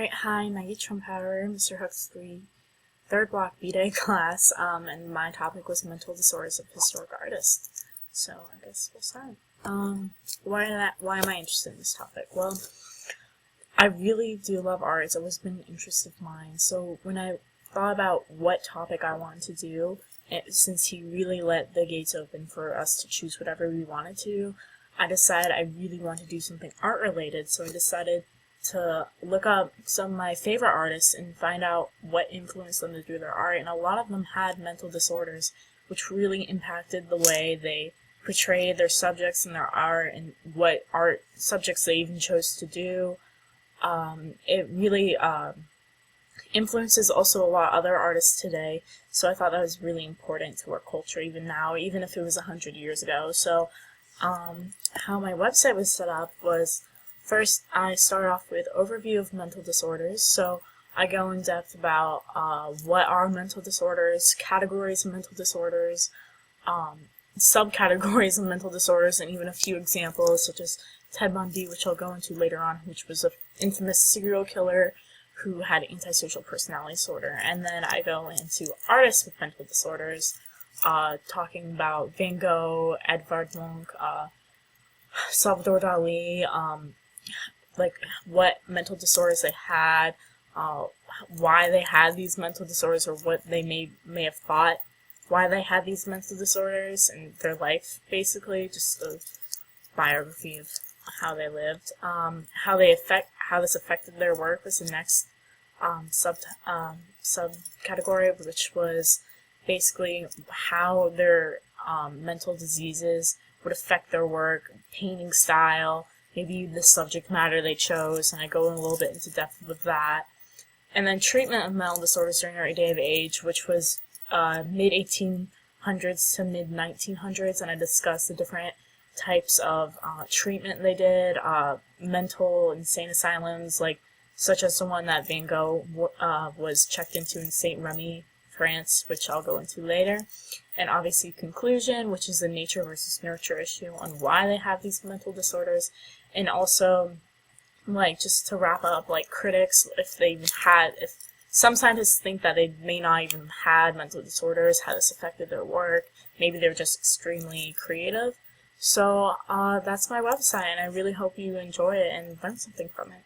Alright, hi, Maggie Trumpower, Mr. Huxley, third block B-Day class, and my topic was mental disorders of historic artists. So I guess we'll start. Why am I interested in this topic? Well, I really do love art. It's always been an interest of mine. So when I thought about what topic I wanted to do, since he really let the gates open for us to choose whatever we wanted to, I decided I really wanted to do something art related. So I decided to look up some of my favorite artists and find out what influenced them to do their art, and a lot of them had mental disorders, which really impacted the way they portrayed their subjects in their art and what art subjects they even chose to do. It really influences also a lot of other artists today, so I thought that was really important to our culture even now, even if it was 100 years ago. So how my website was set up was, first, I start off with overview of mental disorders. So I go in depth about what are mental disorders, categories of mental disorders, subcategories of mental disorders, and even a few examples such as Ted Bundy, which I'll go into later on, which was an infamous serial killer who had antisocial personality disorder. And then I go into artists with mental disorders, talking about Van Gogh, Edvard Munch, Salvador Dali, like what mental disorders they had, why they had these mental disorders, or what they may have thought why they had these mental disorders, and their life, basically, just a biography of how they lived. How this affected their work was the next subcategory, which was basically how their mental diseases would affect their work, painting style, maybe the subject matter they chose, and I go a little bit into depth with that. And then treatment of mental disorders during our day of age, which was mid-1800s to mid-1900s, and I discussed the different types of treatment they did, mental insane asylums, such as the one that Van Gogh was checked into in Saint Remy, France, which I'll go into later. And obviously conclusion, which is the nature versus nurture issue on why they have these mental disorders. And also, just to wrap up, critics, if some scientists think that they may not even had mental disorders, how this affected their work, maybe they were just extremely creative. So that's my website, and I really hope you enjoy it and learn something from it.